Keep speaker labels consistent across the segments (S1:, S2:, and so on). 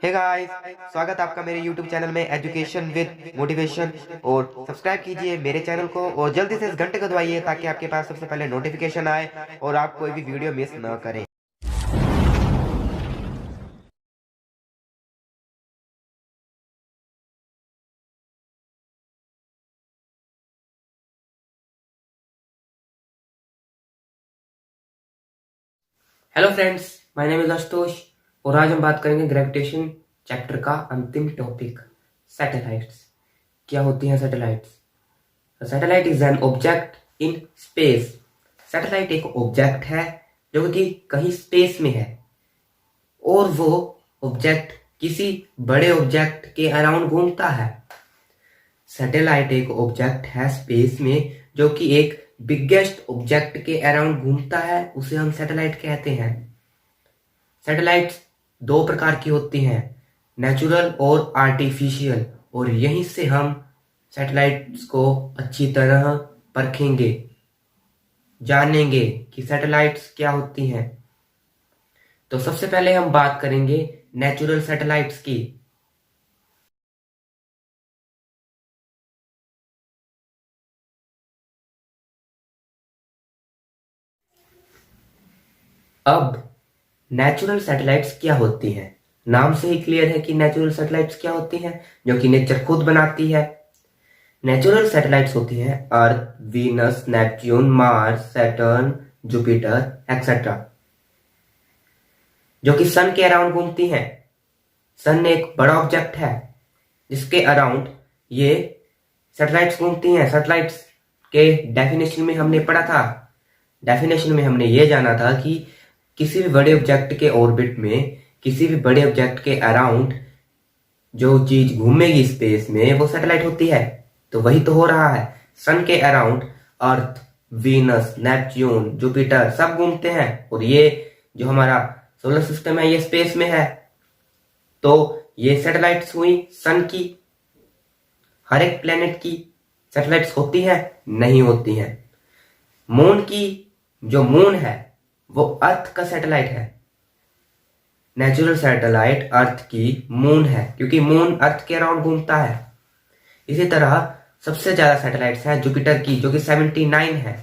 S1: Hey guys, स्वागत है आपका मेरे YouTube चैनल में एजुकेशन विद मोटिवेशन। और सब्सक्राइब कीजिए मेरे चैनल को और जल्दी से इस घंटे को दबाइए ताकि आपके पास सबसे पहले नोटिफिकेशन आए और आप कोई भी वीडियो मिस न करें।
S2: Hello friends, my name is Ashutosh और आज हम बात करेंगे ग्रेविटेशन चैप्टर का अंतिम टॉपिक सैटेलाइट्स। क्या होती हैं satellites? Satellite is an object in space. Satellite एक ऑब्जेक्ट है जो कि कहीं स्पेस में है और वो ऑब्जेक्ट किसी बड़े ऑब्जेक्ट के अराउंड घूमता है। सैटेलाइट एक ऑब्जेक्ट है स्पेस में जो कि एक बिगेस्ट ऑब्जेक्ट के अराउंड घूमता है, उसे हम सैटेलाइट कहते हैं। सैटेलाइट्स दो प्रकार की होती हैं, नेचुरल और आर्टिफिशियल, और यहीं से हम सैटेलाइट्स को अच्छी तरह परखेंगे, जानेंगे कि सैटेलाइट्स क्या होती हैं। तो सबसे पहले हम बात करेंगे नेचुरल सैटेलाइट्स की। अब नेचुरल सैटेलाइट्स क्या होती हैं? नाम से ही क्लियर है कि नेचुरल सैटेलाइट्स क्या होती हैं, जो कि नेचर खुद बनाती है। नेचुरल सैटेलाइट्स होती हैं Earth, Venus, Neptune, Mars, Saturn, Jupiter etcetera, जो कि सन के अराउंड घूमती हैं। सन एक बड़ा ऑब्जेक्ट है जिसके अराउंड ये सैटेलाइट्स घूमती हैं। सैटेलाइट्स के डेफिनेशन में हमने पढ़ा था, डेफिनेशन में हमने ये जाना था कि किसी भी बड़े ऑब्जेक्ट के ऑर्बिट में, किसी भी बड़े ऑब्जेक्ट के अराउंड जो चीज घूमेगी स्पेस में वो सैटेलाइट होती है। तो वही तो हो रहा है, सन के अराउंड अर्थ, वीनस, नेपच्यून, जुपिटर सब घूमते हैं और ये जो हमारा सोलर सिस्टम है ये स्पेस में है। तो ये सैटेलाइट्स हुई सन की। हर एक प्लेनेट की सैटेलाइट्स होती है? नहीं होती हैं। मून की, जो मून है वो अर्थ का सैटेलाइट है। नेचुरल सैटेलाइट अर्थ की मून है क्योंकि मून अर्थ के अराउंड घूमता है। इसी तरह सबसे ज्यादा सैटेलाइट्स हैं जुपिटर की, जो कि 79 है।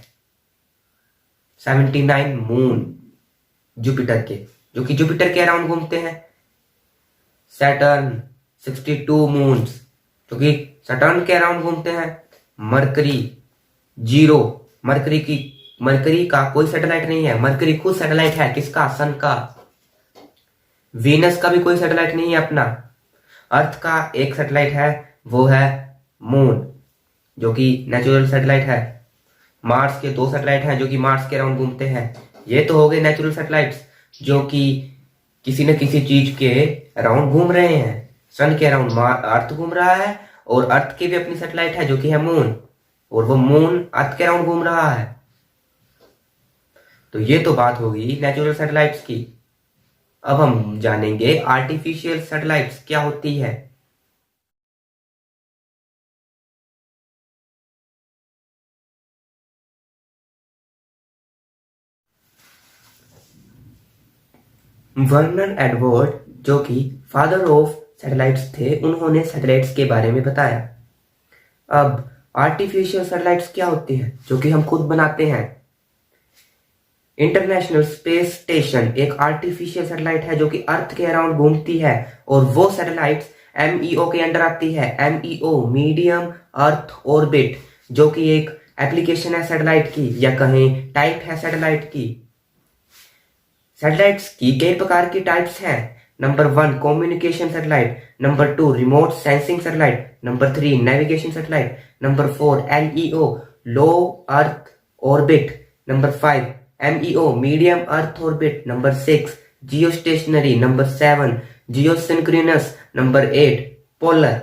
S2: 79 मून जुपिटर के, जो कि जुपिटर के अराउंड घूमते हैं। सैटर्न 62 मून्स, जो कि सैटर्न के अराउंड घूमते हैं। मरकरी 0, मरकरी का कोई सैटेलाइट नहीं है। मरकरी खुद सैटेलाइट है किसका? सन का। वीनस का भी कोई सैटेलाइट नहीं है अपना। अर्थ का एक सैटेलाइट है, वो है मून, जो कि नेचुरल सैटेलाइट है। मार्स के दो सैटेलाइट हैं जो कि मार्स के अराउंड घूमते हैं। ये तो हो गए नेचुरल सैटेलाइट्स जो कि किसी न किसी चीज के अराउंड घूम रहे हैं। सन के अराउंड अर्थ घूम रहा है और अर्थ की भी अपनी सैटेलाइट है जो कि है मून, और वो मून अर्थ के अराउंड घूम रहा है। तो ये तो बात होगी नेचुरल सैटेलाइट्स की। अब हम जानेंगे आर्टिफिशियल सैटेलाइट्स क्या होती है। वर्नन एडवर्ड, जो कि फादर ऑफ सैटेलाइट्स थे, उन्होंने सैटेलाइट्स के बारे में बताया। अब आर्टिफिशियल सैटेलाइट्स क्या होती हैं? जो कि हम खुद बनाते हैं। इंटरनेशनल स्पेस स्टेशन एक आर्टिफिशियल सैटेलाइट है जो कि अर्थ के अराउंड घूमती है, और वो सैटेलाइट्स एमईओ के अंडर आती है। एमईओ मीडियम अर्थ ऑर्बिट, जो कि एक एप्लीकेशन है सैटेलाइट की, या कहें टाइप है सैटेलाइट की। सैटेलाइट्स की कई प्रकार की टाइप्स हैं। नंबर 1 communication satellite, number 2 remote sensing satellite, number 3 navigation satellite, number 4 LEO low earth orbit, number 5 MEO medium earth orbit, number 6 geostationary, number 7 geosynchronous, number 8 polar,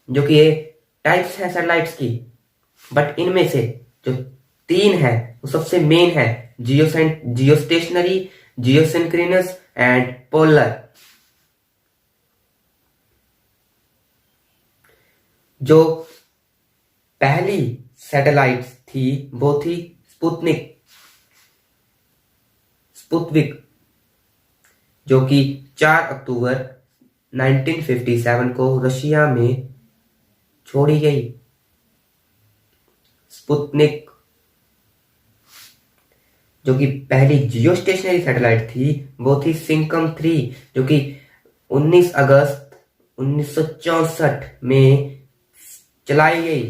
S2: जो कि ये टाइप्स हैं सैटेलाइट्स की। बट इनमें से जो 3 है वो सबसे मेन है, जियो stationery, Jio synchronous and polar. जो पहली सैटेलाइट्स थी वो थी स्पुतनिक, जो कि 4 अक्टूबर 1957 को रशिया में छोड़ी गई। स्पुतनिक जो कि पहली जियो स्टेशनरी सैटेलाइट थी वो थी सिंकम 3 जो कि 19 अगस्त 1964 में चलाई गई।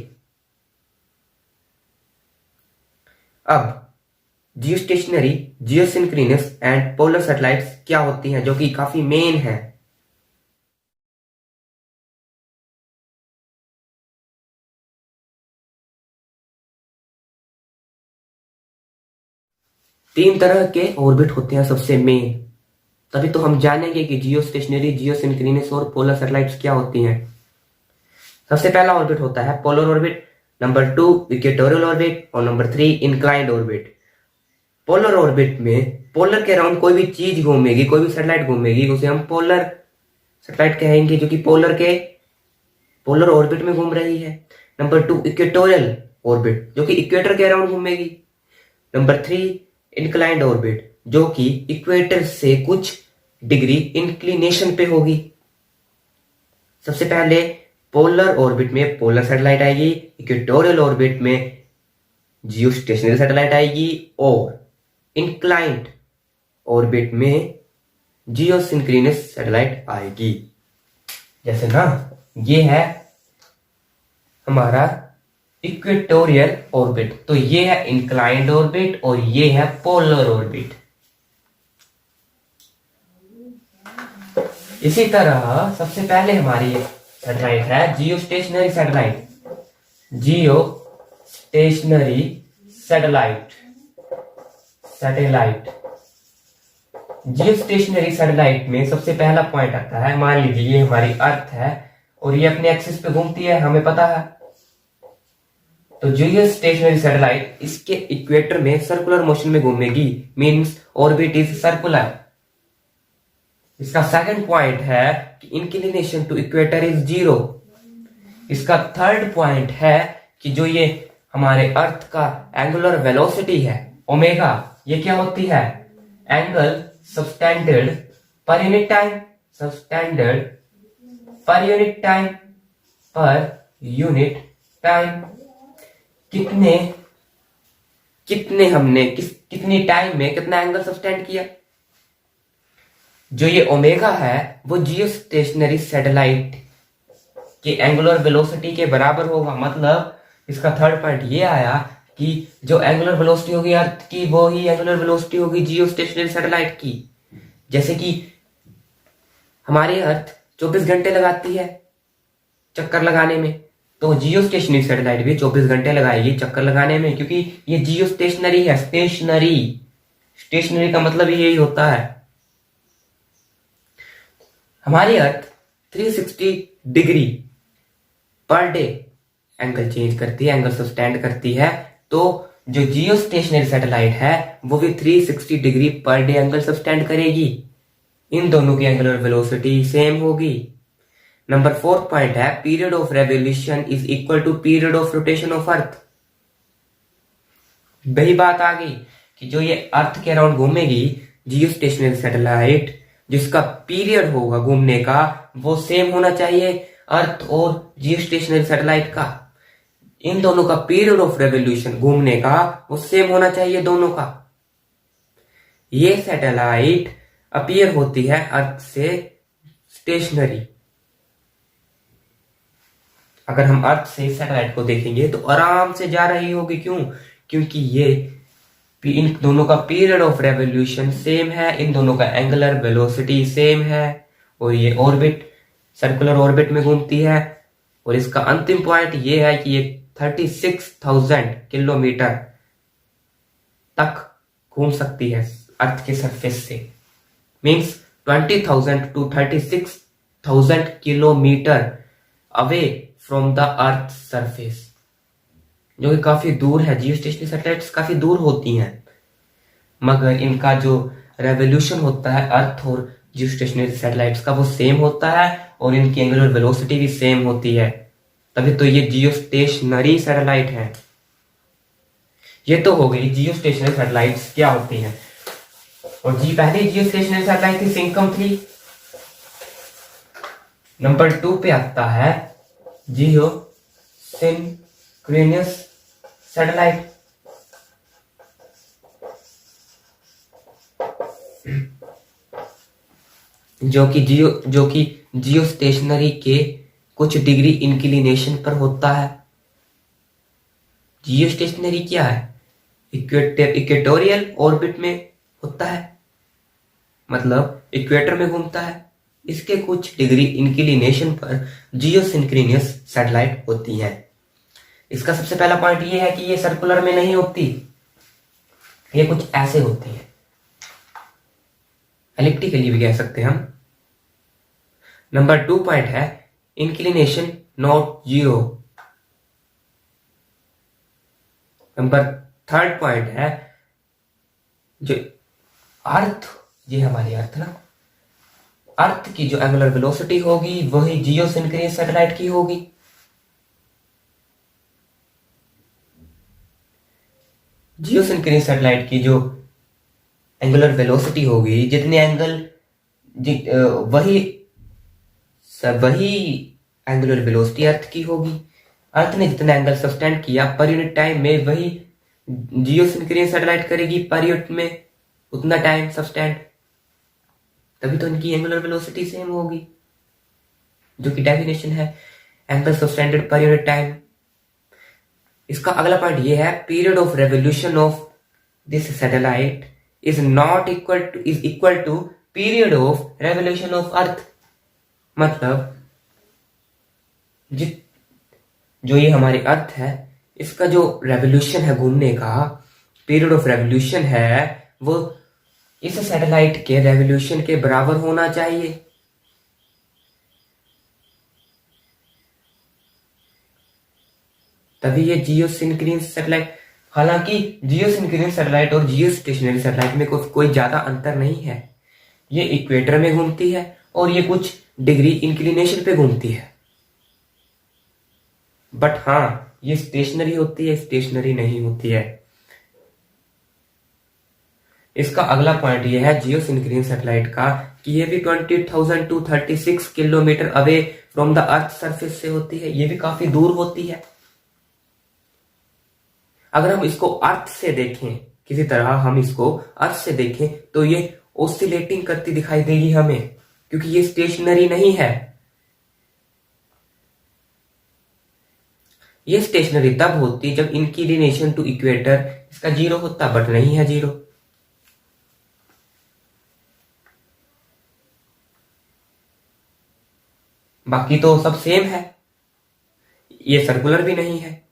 S2: अब जियो stationery, Jio synchronous and polar satellites क्या होती हैं, जो कि काफी मेन है। तीन तरह के ऑर्बिट होते हैं सबसे मेन, तभी तो हम जानेंगे कि जियो स्टेशनरी, जियो सिंक्रोनस और पोलर सैटेलाइट्स क्या होती हैं। सबसे पहला ऑर्बिट होता है polar orbit, number 2 equatorial orbit और number 3 inclined orbit. Polar orbit में पोलर के अराउंड कोई भी चीज घूमेगी, कोई भी सैटेलाइट घूमेगी, उसे हम पोलर सैटेलाइट कहेंगे, जो कि पोलर ऑर्बिट में घूम रही है। नंबर 2 इक्वेटोरियल ऑर्बिट, जो कि इक्वेटर के अराउंड घूमेगी। नंबर 3 इंक्लाइंड ऑर्बिट, जो कि इक्वेटर से कुछ डिग्री इंक्लिनेशन पे होगी। सबसे पहले पोलर ऑर्बिट में पोलर सैटेलाइट आएगी, इक्वेटोरियल ऑर्बिट में जियो स्टेशनरी सैटेलाइट आएगी और इंक्लाइंड ऑर्बिट में जियो सिंक्रोनस सैटेलाइट आएगी। जैसे ना, ये है हमारा इक्वेटोरियल ऑर्बिट, तो ये है इंक्लाइंड ऑर्बिट और ये है पोलर ऑर्बिट। इसी तरह सबसे पहले हमारी सैटेलाइट है जियो स्टेशनरी सैटेलाइट। जियो स्टेशनरी सैटेलाइट जियो स्टेशनरी सैटेलाइट में सबसे पहला पॉइंट आता है, मान लीजिए ये हमारी अर्थ है और ये अपने एक्सिस पे घूमती है, हमें पता है। तो जियो स्टेशनरी सैटेलाइट इसके इक्वेटर में सर्कुलर मोशन में घूमेगी, मींस ऑर्बिट इज सर्कुलर। इसका सेकंड पॉइंट है कि इंक्लिनेशन टू इक्वेटर इज 0। इसका थर्ड पॉइंट है कि जो ये हमारे अर्थ का एंगुलर वेलोसिटी है ओमेगा, ये क्या होती है, एंगल सबटेंडेड पर यूनिट टाइम, कितनी टाइम में कितना एंगल सबटेंड किया। जो ये ओमेगा है वो जियो स्टेशनरी सैटेलाइट के एंगुलर वेलोसिटी के बराबर होगा। मतलब इसका थर्ड पॉइंट ये आया कि जो एंगुलर वेलोसिटी होगी अर्थ की, वो ही एंगुलर वेलोसिटी होगी जियो स्टेशनरी सैटेलाइट की। जैसे कि हमारी अर्थ 24 घंटे लगाती है चक्कर लगाने में, तो जियो स्टेशनरी सैटेलाइट भी 24 घंटे लगाएगी चक्कर लगाने में, क्योंकि ये जियो स्टेशनरी है। स्टेशनरी का मतलब यही होता है। हमारी अर्थ 360 degree per day angle change करती है, एंगल सस्टेंड करती है। तो जो जियो स्टेशनरी सैटेलाइट है वो भी 360 degree per day angle sustained करेगी। इन दोनों की एंगुलर वेलोसिटी सेम होगी। नंबर 4 पॉइंट है period of revolution is equal to period of rotation of Earth. वही बात आ गई कि जो ये अर्थ के अराउंड घूमेगी जियो स्टेशनरी सैटेलाइट, जिसका पीरियड होगा घूमने का वो सेम होना चाहिए अर्थ और जियो स्टेशनरी सैटेलाइट का। इन दोनों का पीरियड ऑफ रेवोल्यूशन घूमने का वो सेम होना चाहिए दोनों का। ये सैटेलाइट अपीयर होती है अर्थ से स्टेशनरी। अगर हम अर्थ से सैटेलाइट को देखेंगे तो आराम से जा रही होगी। क्यों? क्योंकि ये इन दोनों का पीरियड ऑफ रेवोल्यूशन सेम है, इन दोनों का एंगुलर वेलोसिटी सेम है और ये ऑर्बिट सर्कुलर ऑर्बिट में घूमती है। और इसका अंतिम पॉइंट ये है कि ये 36,000 किलोमीटर तक घूम सकती है अर्थ के सरफेस से, means 20,000 to 36,000 kilometre away from the earth surface, जो कि काफी दूर है। जियो स्टेशनरी सैटेलाइट्स काफी दूर होती हैं, मगर इनका जो रेवोल्यूशन होता है अर्थ और जियो स्टेशनरी सैटेलाइट्स का वो सेम होता है और इनकी एंगुलर वेलोसिटी भी सेम होती है। तभी तो ये जियो स्टेशनरी सैटेलाइट है। ये तो हो गई जियो स्टेशनरी सैटेलाइट्स क्या होती हैं। और जी पहली जियो स्टेशनरी सैटेलाइट थी सिंकम 3। नंबर 2 पे आता है जियो सिंक्रोनस सैटेलाइट। जो कि जियो स्टेशनरी के कुछ डिग्री इंक्लिनेशन पर होता है। जियो स्टेशनरी क्या है? इक्वेटोरियल ऑर्बिट में होता है, मतलब इक्वेटर में घूमता है। इसके कुछ डिग्री इंक्लिनेशन पर जियो सिंक्रोनस सैटेलाइट होती है। इसका सबसे पहला पॉइंट ये है कि ये सर्कुलर में नहीं होती, ये कुछ ऐसे होती है, एलिप्टिकली भी कह सकते हैं हम। नंबर 2 पॉइंट है inclination not zero. Number 3 point है जो अर्थ, ये हमारी अर्थ ना, अर्थ की जो एंगुलर वेलोसिटी होगी वही जियो सिंक्रोनस सैटेलाइट की होगी। जियो सिंक्रोनस सैटेलाइट की जो एंगुलर वेलोसिटी होगी, जितने एंगल वही एंगुलर वेलोसिटी अर्थ की होगी। अर्थ ने जितना एंगल सब्सटेंड किया पर यूनिट टाइम में, वही जियो सिंक्रोनस सैटेलाइट करेगी पर यूनिट में उतना टाइम सब्सटेंड। तभी तो इनकी एंगुलर वेलोसिटी सेम होगी, जो कि डेफिनेशन है angle subtended per unit time. इसका अगला पॉइंट ये है period of revolution of this satellite is equal to period of revolution of Earth. मतलब जो ये हमारी अर्थ है, इसका जो रेवोल्यूशन है, घूमने का पीरियड ऑफ रेवोल्यूशन है, वो इस सैटेलाइट के रेवोल्यूशन के बराबर होना चाहिए। तभी ये जियो सिंक्रोनस सैटेलाइट, हालांकि जियो सिंक्रोनस सैटेलाइट और जियो स्टेशनरी सैटेलाइट में कोई ज्यादा अंतर नहीं है। ये इक्वेटर में घूमती है और ये कुछ डिग्री इंक्लिनेशन पे घूमती है, बट हाँ ये स्टेशनरी होती है, स्टेशनरी नहीं होती है। इसका अगला पॉइंट ये है जियो सिंक्रोनस सैटेलाइट का कि ये भी 20,000 to 36 kilometre away from the earth surface से होती है। ये भी काफी दूर होती है। अगर हम इसको अर्थ से देखें, किसी तरह हम इसको अर्थ से देखें, तो ये ऑसिलेटिंग करती दिखाई देगी हमें, क्योंकि ये स्टेशनरी नहीं है। ये स्टेशनरी तब होती जब इंक्लिनेशन टू इक्वेटर इसका 0 होता, बट नहीं है 0। बाकी तो सब सेम है, ये सर्कुलर भी नहीं है।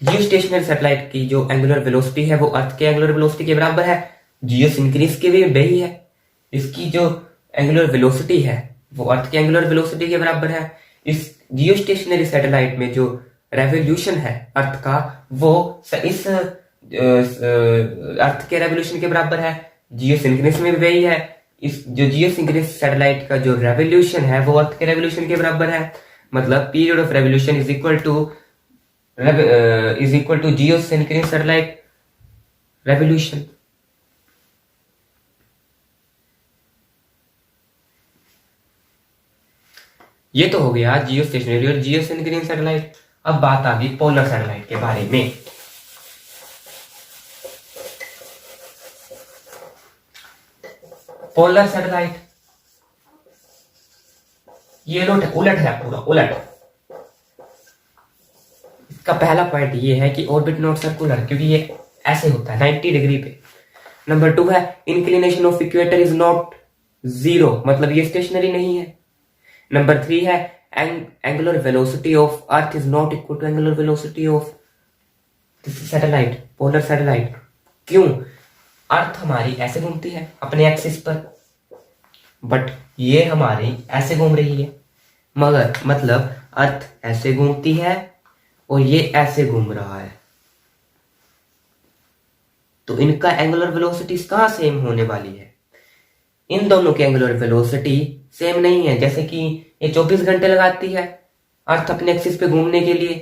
S2: जियो स्टेशनरी सैटेलाइट की जो एंगुलर वेलोसिटी है वो अर्थ के एंगुलर वेलोसिटी के बराबर है। जियो सिंक्रोनस की भी वही है, इसकी जो एंगुलर वेलोसिटी है वो अर्थ के एंगुलर वेलोसिटी के बराबर है। इस जियो स्टेशनरी सैटेलाइट में जो रेवोल्यूशन है अर्थ का, वो इस अर्थ के रेवोल्यूशन के बराबर है। जियो सिंक्रोनस में भी वही है। इस जो जियो सिंक्रोनस सैटेलाइट का जो रेवोल्यूशन है वो अर्थ के रेवोल्यूशन के बराबर है। मतलब period of revolution is equal to geosynchronous satellite revolution. ये तो हो गया जियो स्टेशनरी और जियो सिंक्रोनस सैटेलाइट। अब बात आ गई पोलर सैटेलाइट के बारे में। पोलर सैटेलाइट ये उलट है, पूरा उलट। इसका पहला पॉइंट ये है कि ऑर्बिट नॉट सर्कुलर, क्योंकि ये ऐसे होता है 90 डिग्री पे। नंबर 2 है inclination of equator is not 0, मतलब ये स्टेशनरी नहीं है। नंबर 3 है angular velocity of Earth is not equal to angular velocity of satellite, polar satellite. क्यों? अर्थ हमारी ऐसे घूमती है अपने एक्सिस पर, बट ये हमारी ऐसे घूम रही है। मगर मतलब अर्थ ऐसे घूमती है और ये ऐसे घूम रहा है, तो इनका एंगुलर वेलोसिटी कहां सेम होने वाली है? इन दोनों की एंगुलर वेलोसिटी सेम नहीं है। जैसे कि ये 24 घंटे लगाती है अर्थ अपने एक्सिस पे घूमने के लिए,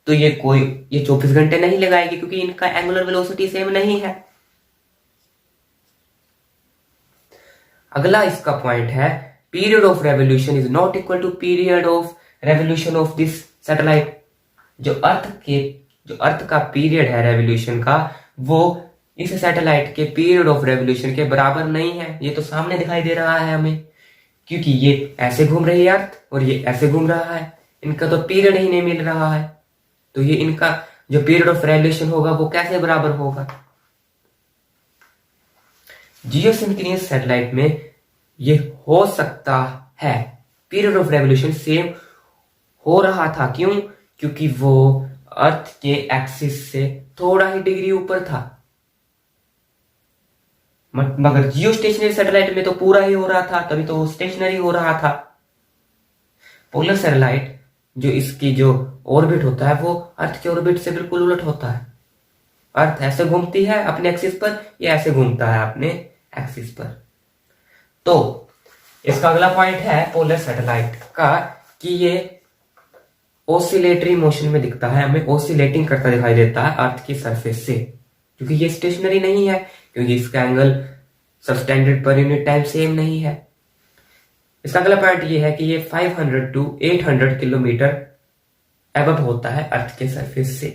S2: तो ये 24 घंटे नहीं लगाएगी, क्योंकि इनका एंगुलर वेलोसिटी सेम नहीं है। अगला इसका पॉइंट है period of revolution is not equal to period of revolution of this satellite. जो अर्थ का पीरियड है रेवोल्यूशन का, वो इस सैटेलाइट के पीरियड ऑफ रेवोल्यूशन के बराबर नहीं है। ये तो सामने दिखाई दे रहा है हमें, क्योंकि ये ऐसे घूम रही है अर्थ और ये ऐसे घूम रहा है, इनका तो पीरियड ही नहीं मिल रहा है। तो ये इनका जो पीरियड ऑफ रेवोल्यूशन होगा वो कैसे बराबर होगा। जियोसिंक्रोनस सैटेलाइट में ये हो सकता है पीरियड ऑफ रेवोल्यूशन सेम हो रहा था। क्यों? क्योंकि वो अर्थ के एक्सिस से थोड़ा ही डिग्री ऊपर था। मगर जियो स्टेशनरी सैटेलाइट में तो पूरा ही हो रहा था, तभी तो स्टेशनरी हो रहा था। पोलर सैटेलाइट जो इसकी जो ऑर्बिट होता है वो अर्थ के ऑर्बिट से बिल्कुल उलट होता है। अर्थ ऐसे घूमती है अपने एक्सिस पर, ये ऐसे घूमता है अपने एक्सिस पर। तो इसका अगला पॉइंट है पोलर सैटेलाइट का कि ये ऑसिलेटरी मोशन में दिखता है, हमें ऑसिलेटिंग करता दिखाई देता है अर्थ की सरफेस से, क्योंकि ये स्टेशनरी नहीं है, क्योंकि इसका एंगल सबटेंडेड पर यूनिट टाइम सेम नहीं है। इसका अगला पॉइंट ये है कि ये 500 to 800 किलोमीटर एबव होता है अर्थ के सरफेस से,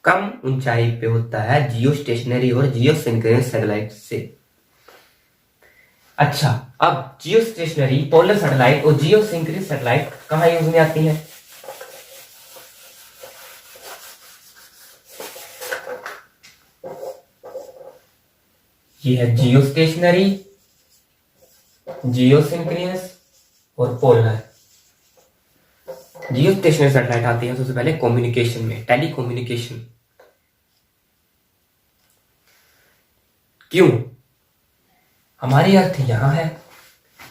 S2: कम ऊंचाई पे होता है जियो स्टेशनरी और जियो सिंक्रोनस सैटेलाइट से। अच्छा, अब जियो स्टेशनरी, पोलर सैटेलाइट और जियो सिंक्रोनस सैटेलाइट कहां यूज में आती है? ये है जियो स्टेशनरी, जियो सिंक्रोनस और पोलर। जियो स्टेशनरी सैटेलाइट आती है सबसे पहले कम्युनिकेशन में, टेलीकम्युनिकेशन। क्यों? हमारी अर्थ यहां है,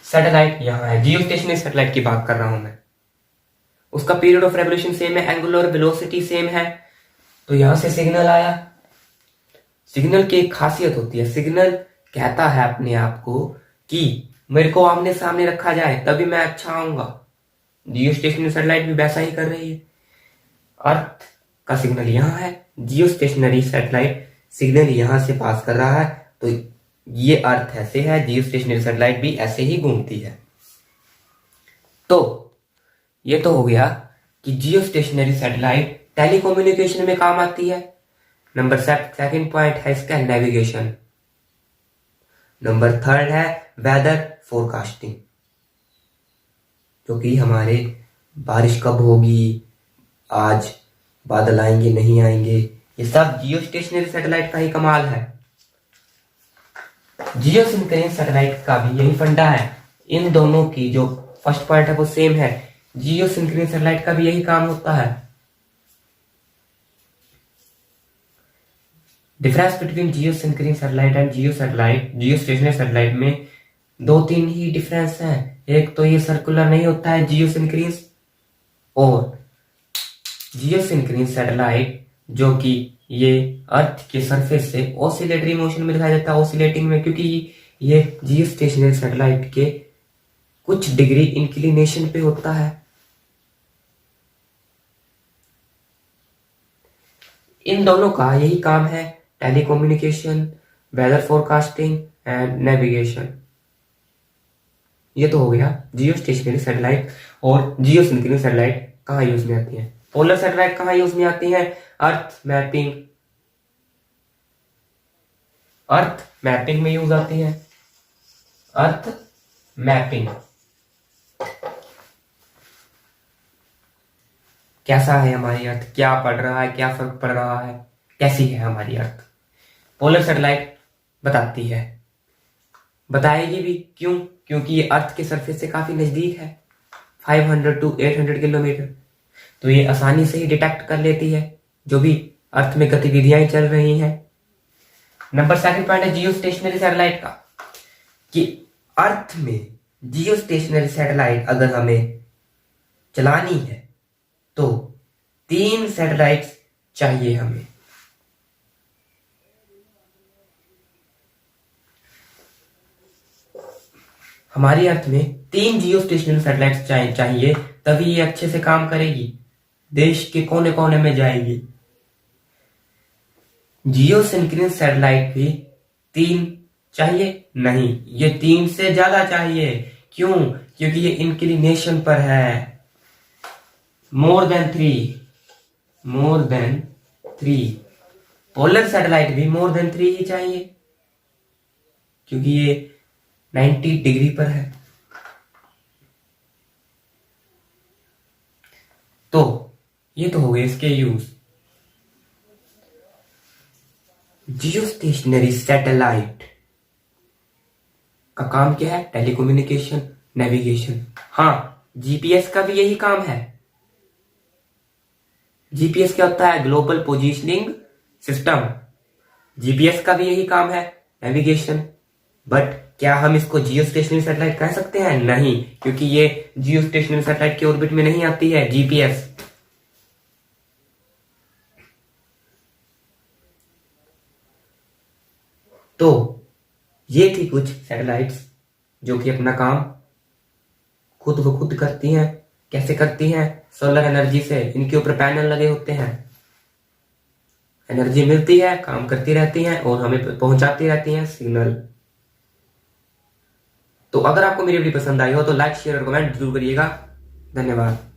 S2: सैटेलाइट यहां है। जियो स्टेशनरी सैटेलाइट की बात कर रहा हूं मैं, उसका पीरियड ऑफ रेवोल्यूशन सेम है, एंगुलर वेलोसिटी सेम है, तो यहां से सिग्नल आया। सिग्नल की एक खासियत होती है, सिग्नल कहता है अपने आप को कि मेरे को आमने सामने रखा जाए तभी मैं अच्छा आऊंगा। जियो स्टेशनरी सैटेलाइट भी वैसा ही कर रही है। अर्थ का सिग्नल यहां है, जियो स्टेशनरी सैटेलाइट सिग्नल यहां से पास कर रहा है, तो ये अर्थ ऐसे है, जियो स्टेशनरी सैटेलाइट भी ऐसे ही घूमती है। तो ये तो हो गया कि जियो स्टेशनरी सैटेलाइट टेलीकम्युनिकेशन में काम आती है। नंबर सेकंड पॉइंट है इसका नेविगेशन। नंबर थर्ड है वेदर फोरकास्टिंग, जो कि हमारे बारिश कब होगी, आज बादल आएंगे नहीं आएंगे, ये सब जियो स्टेशनरी सैटेलाइट का ही कमाल है। जियो सिंक्रोनस सैटेलाइट का भी यही फंडा है। इन दोनों की जो फर्स्ट पॉइंट है वो सेम है, जियो सिंक्रोनस सैटेलाइट का भी यही काम होता है। Difference between Jio synchronous satellite and Jio stationery satellite में 2-3 ही डिफरेंस है। एक तो ये सर्कुलर नहीं होता है जियो सिंक्रोनस, और जियो सिंक्रोनस सैटेलाइट जो कि ये अर्थ के सरफेस से ऑसिलेटरी मोशन में दिखाई देता है, ऑसिलेटिंग में, क्योंकि ये जियो स्टेशनरी सैटेलाइट के कुछ डिग्री इंक्लिनेशन पे होता है। इन दोनों का यही काम है, telecommunication, weather forecasting and navigation. ये तो हो गया जियो स्टेशनरी सैटेलाइट और जियो सिंक्रोनस सैटेलाइट कहाँ यूज में आती है। पोलर सैटेलाइट कहाँ यूज में आती है? अर्थ मैपिंग में यूज आती है। अर्थ मैपिंग कैसा है हमारी अर्थ, क्या पड़ रहा है, क्या फर्क पड़ रहा है, कैसी है हमारी अर्थ, पोलर सैटेलाइट बताती है, बताएगी भी। क्यों? क्योंकि ये अर्थ के सरफेस से काफी नजदीक है, 500 to 800 किलोमीटर, तो ये आसानी से ही डिटेक्ट कर लेती है जो भी अर्थ में गतिविधियां चल रही हैं। नंबर सेकंड पॉइंट है जियो स्टेशनरी सैटेलाइट का, कि अर्थ में जियो स्टेशनरी सैटेलाइट अगर हमें चलानी है तो 3 सैटेलाइट्स चाहिए हमें। हमारी अर्थ में 3 जियो स्टेशनरी सैटेलाइट्स चाहिए, तभी ये अच्छे से काम करेगी, देश के कोने कोने में जाएगी। जियो सिंक्रोनस सैटेलाइट भी 3 चाहिए? नहीं, ये 3 से ज्यादा चाहिए। क्यों? क्योंकि ये इंक्लिनेशन पर है। More than 3। पोलर सैटेलाइट भी मोर देन 3 ही चाहिए, क्योंकि ये 90 डिग्री पर है। तो ये तो हो गए इसके यूज। जियो स्टेशनरी सैटेलाइट का काम क्या है? Telecommunication, navigation. हाँ, जीपीएस का भी यही काम है। जीपीएस क्या होता है? Global positioning system. जीपीएस का भी यही काम है, नेविगेशन। बट क्या हम इसको जियो स्टेशनरी सैटेलाइट कह सकते हैं? नहीं, क्योंकि ये जियो स्टेशनरी सैटेलाइट के ऑर्बिट में नहीं आती है जीपीएस। तो ये थी कुछ सैटेलाइट्स जो कि अपना काम खुद ब खुद करती हैं। कैसे करती हैं? सोलर एनर्जी से। इनके ऊपर पैनल लगे होते हैं, एनर्जी मिलती है, काम करती रहती हैं और हमें पहुंचाती रहती हैं सिग्नल। तो अगर आपको मेरी वीडियो पसंद आई हो तो लाइक, शेयर और कमेंट जरूर करिएगा। धन्यवाद।